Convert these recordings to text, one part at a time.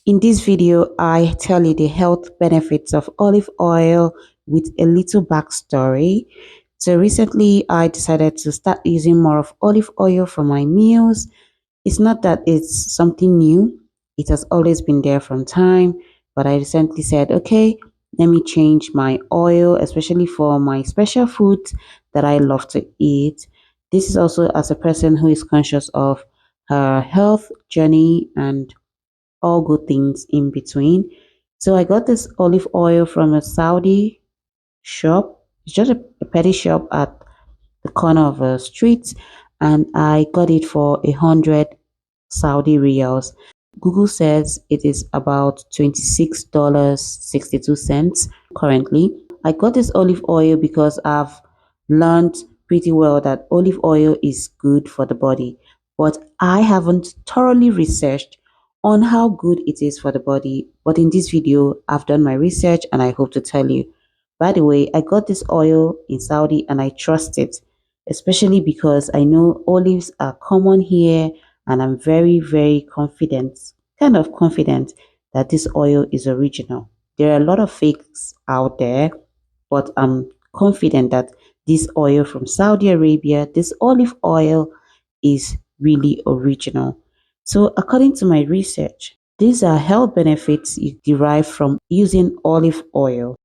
In this video, I tell you the health benefits of olive oil with a little backstory. So recently, I decided to start using more of olive oil for my meals. It's not that it's something new. It has always been there from time, but I recently said, okay, let me change my oil, especially for my special foods that I love to eat. This is also as a person who is conscious of her health journey and all good things in between. So I got this olive oil from a Saudi shop. It's just a petty shop at the corner of a street, and I got it for 100 Saudi riyals. Google says it is about $26.62 currently. I got this olive oil because I've learned pretty well that olive oil is good for the body, but I haven't thoroughly researched on how good it is for the body. But in this video, I've done my research and I hope to tell you. By the way, I got this oil in Saudi and I trust it, especially because I know olives are common here and I'm very, very confident, kind of confident that this oil is original. There are a lot of fakes out there, but I'm confident that this oil from Saudi Arabia, this olive oil, is really original. So, according to my research, these are health benefits you derive from using olive oil.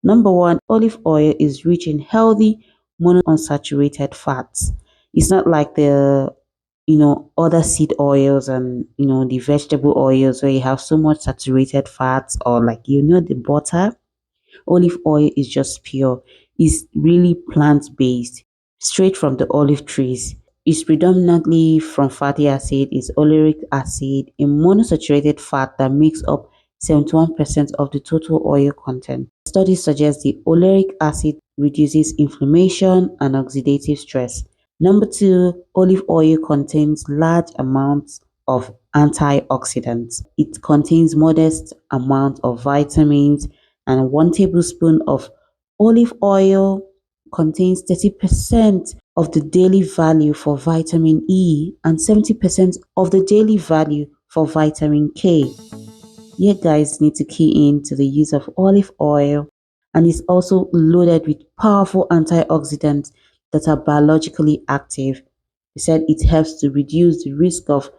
Number one, olive oil is rich in healthy monounsaturated fats. It's not like the other seed oils and the vegetable oils where you have so much saturated fats, or like the butter. Olive oil is just pure. It's really plant-based, straight from the olive trees. It's predominantly from fatty acid, is oleic acid, a monosaturated fat that makes up 71% of the total oil content. Studies suggest the oleic acid reduces inflammation and oxidative stress. Number two, olive oil contains large amounts of antioxidants. It contains modest amount of vitamins, and 1 tablespoon of olive oil contains 30% of the daily value for vitamin E and 70% of the daily value for vitamin K. You guys need to key in to the use of olive oil, and it's also loaded with powerful antioxidants that are biologically active. They said it helps to reduce the risk of,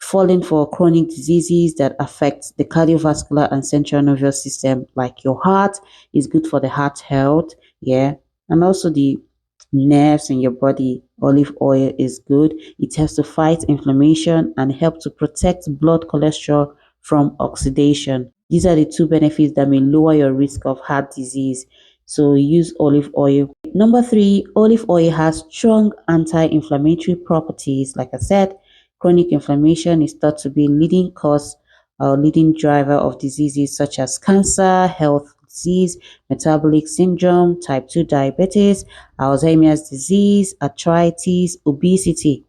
falling for chronic diseases that affect the cardiovascular and central nervous system, like your heart is good for the heart health, yeah, and also the nerves in your body. Olive oil is good. It helps to fight inflammation and help to protect blood cholesterol from oxidation. These are the two benefits that may lower your risk of heart disease. So use olive oil. Number three, olive oil has strong anti-inflammatory properties. Like I said, chronic inflammation is thought to be leading cause or leading driver of diseases such as cancer, health disease, metabolic syndrome, type 2 diabetes, Alzheimer's disease, arthritis, obesity.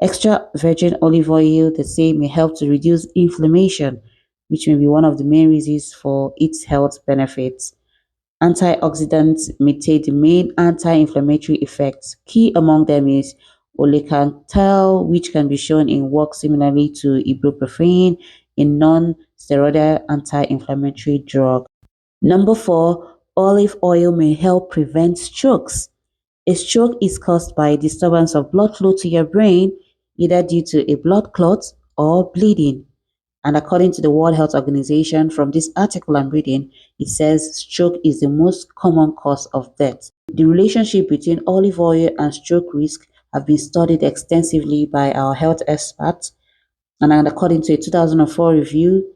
Extra virgin olive oil, they say, may help to reduce inflammation, which may be one of the main reasons for its health benefits. Antioxidants mediate the main anti-inflammatory effects. Key among them is olecanthal, which can be shown in work similarly to ibuprofen, a non-steroidal anti-inflammatory drug. Number four, olive oil may help prevent strokes. A stroke is caused by a disturbance of blood flow to your brain, either due to a blood clot or bleeding. And according to the World Health Organization, from this article I'm reading, it says stroke is the most common cause of death. The relationship between olive oil and stroke risk have been studied extensively by our health experts. And according to a 2004 review,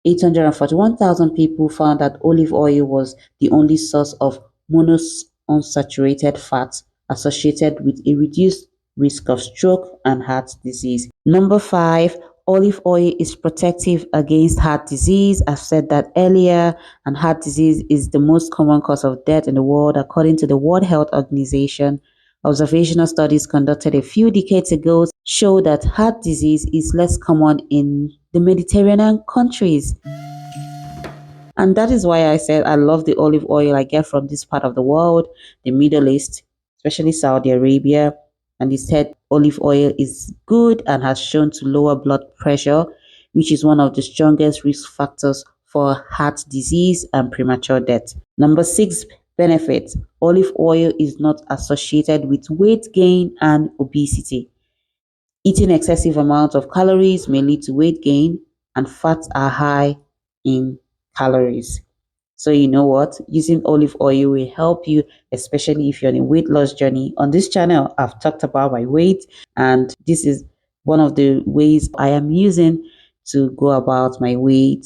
841,000 people found that olive oil was the only source of monounsaturated fat associated with a reduced risk of stroke and heart disease. Number five, olive oil is protective against heart disease. I've said that earlier, and heart disease is the most common cause of death in the world, according to the World Health Organization. Observational studies conducted a few decades ago show that heart disease is less common in the Mediterranean countries. And that is why I said I love the olive oil I get from this part of the world, the Middle East, especially Saudi Arabia. And it said olive oil is good and has shown to lower blood pressure, which is one of the strongest risk factors for heart disease and premature death. Number 6 benefit: olive oil is not associated with weight gain and obesity. Eating excessive amounts of calories may lead to weight gain, and fats are high in calories. So you know what? Using olive oil will help you, especially if you're on a weight loss journey. On this channel, I've talked about my weight, and this is one of the ways I am using to go about my weight,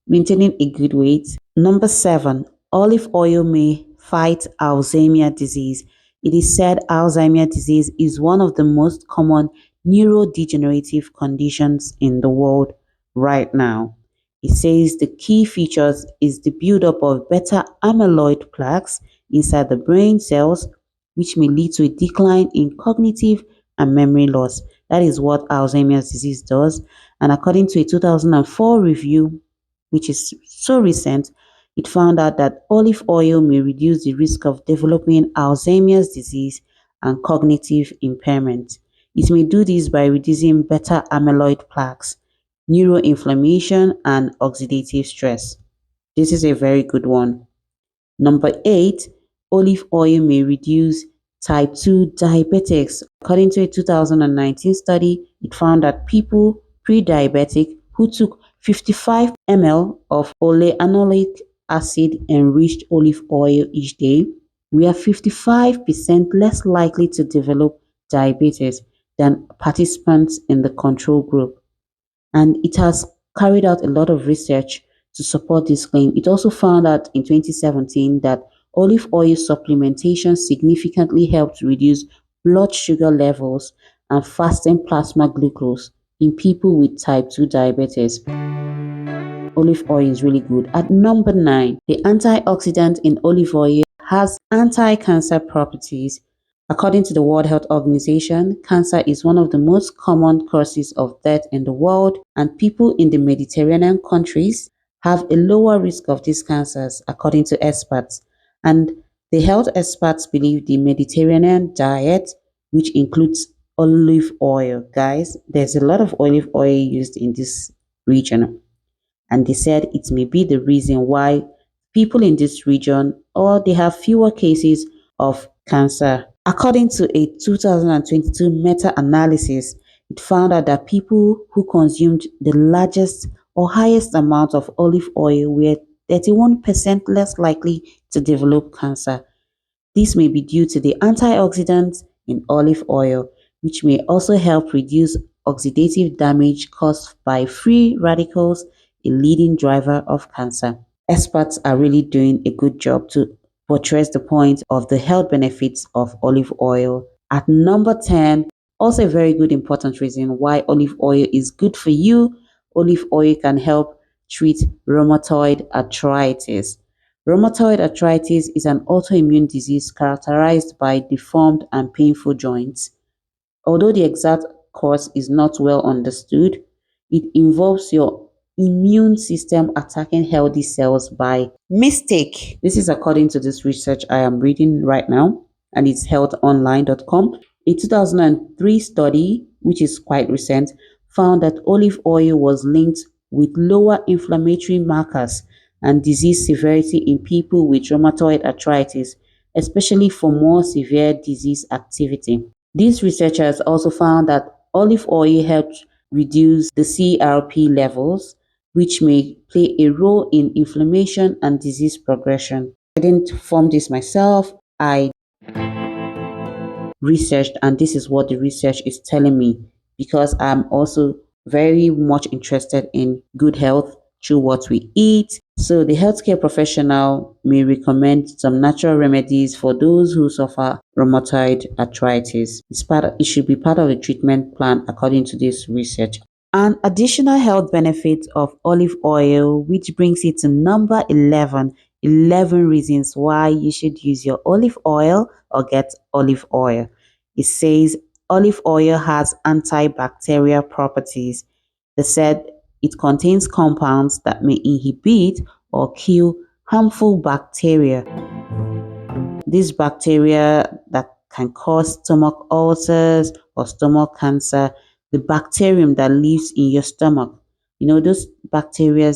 maintaining a good weight. Number 7, olive oil may fight Alzheimer's disease. It is said Alzheimer's disease is one of the most common neurodegenerative conditions in the world right now. It says the key features is the buildup of beta amyloid plaques inside the brain cells, which may lead to a decline in cognitive and memory loss. That is what Alzheimer's disease does. And according to a 2004 review, which is so recent, it found out that olive oil may reduce the risk of developing Alzheimer's disease and cognitive impairment. It may do this by reducing beta amyloid plaques, neuroinflammation, and oxidative stress. This is a very good one. Number 8, olive oil may reduce type 2 diabetics. According to a 2019 study, it found that people pre-diabetic who took 55 ml of oleanolic acid enriched olive oil each day were 55% less likely to develop diabetes than participants in the control group. And it has carried out a lot of research to support this claim. It also found out in 2017 that olive oil supplementation significantly helped reduce blood sugar levels and fasting plasma glucose in people with type 2 diabetes. Olive oil is really good. At number 9, the antioxidant in olive oil has anti-cancer properties. According to the World Health Organization, cancer is one of the most common causes of death in the world, and people in the Mediterranean countries have a lower risk of these cancers, according to experts. And the health experts believe the Mediterranean diet, which includes olive oil, guys, there's a lot of olive oil used in this region. And they said it may be the reason why people in this region or they have fewer cases of cancer. According to a 2022 meta-analysis, it found out that people who consumed the largest or highest amount of olive oil were 31% less likely to develop cancer. This may be due to the antioxidants in olive oil, which may also help reduce oxidative damage caused by free radicals, a leading driver of cancer. Experts are really doing a good job to buttress the point of the health benefits of olive oil. At number 10, also a very good important reason why olive oil is good for you. Olive oil can help treat rheumatoid arthritis. Rheumatoid arthritis is an autoimmune disease characterized by deformed and painful joints. Although the exact cause is not well understood, it involves your immune system attacking healthy cells by mistake. This is according to this research I am reading right now, and it's healthonline.com. A 2003 study, which is quite recent, found that olive oil was linked with lower inflammatory markers and disease severity in people with rheumatoid arthritis, especially for more severe disease activity. These researchers also found that olive oil helped reduce the CRP levels, which may play a role in inflammation and disease progression. I didn't form this myself. I researched, and this is what the research is telling me, because I'm also very much interested in good health through what we eat. So the healthcare professional may recommend some natural remedies for those who suffer rheumatoid arthritis. It should be part of the treatment plan according to this research. An additional health benefit of olive oil, which brings it to number 11, 11 reasons why you should use your olive oil or get olive oil. It says olive oil has antibacterial properties. They said it contains compounds that may inhibit or kill harmful bacteria. These bacteria that can cause stomach ulcers or stomach cancer, the bacterium that lives in your stomach Those bacteria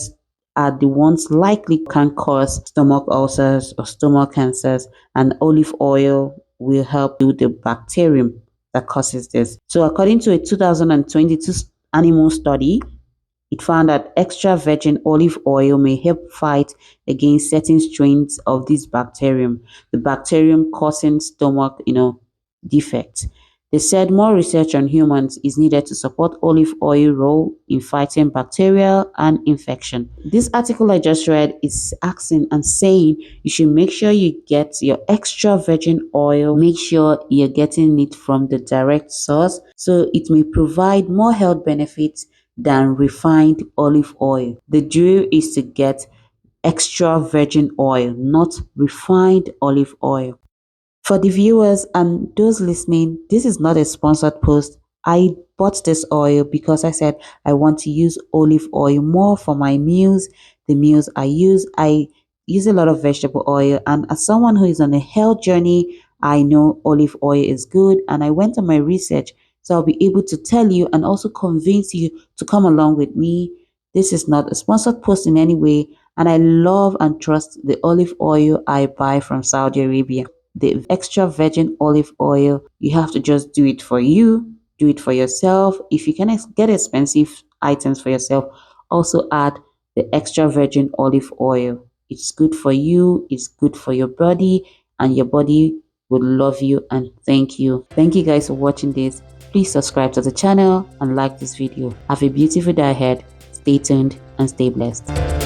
are the ones likely can cause stomach ulcers or stomach cancers, and olive oil will help kill the bacterium that causes this. So according to a 2022 animal study, it found that extra virgin olive oil may help fight against certain strains of this bacterium, the bacterium causing stomach, defects. They said more research on humans is needed to support olive oil role in fighting bacteria and infection. This article I just read is asking and saying you should make sure you get your extra virgin oil, make sure you're getting it from the direct source so it may provide more health benefits than refined olive oil. The drill is to get extra virgin oil, not refined olive oil. For the viewers and those listening, this is not a sponsored post. I bought this oil because I said I want to use olive oil more for my meals. The meals I use a lot of vegetable oil, and as someone who is on a health journey, I know olive oil is good, and I went on my research, so I'll be able to tell you and also convince you to come along with me. This is not a sponsored post in any way, and I love and trust the olive oil I buy from Saudi Arabia. The extra virgin olive oil, you have to just do it for you, do it for yourself. If you can get expensive items for yourself, also add the extra virgin olive oil. It's good for you, it's good for your body, and your body will love you and thank you. Thank you guys for watching this. Please subscribe to the channel and like this video. Have a beautiful day ahead. Stay tuned and stay blessed.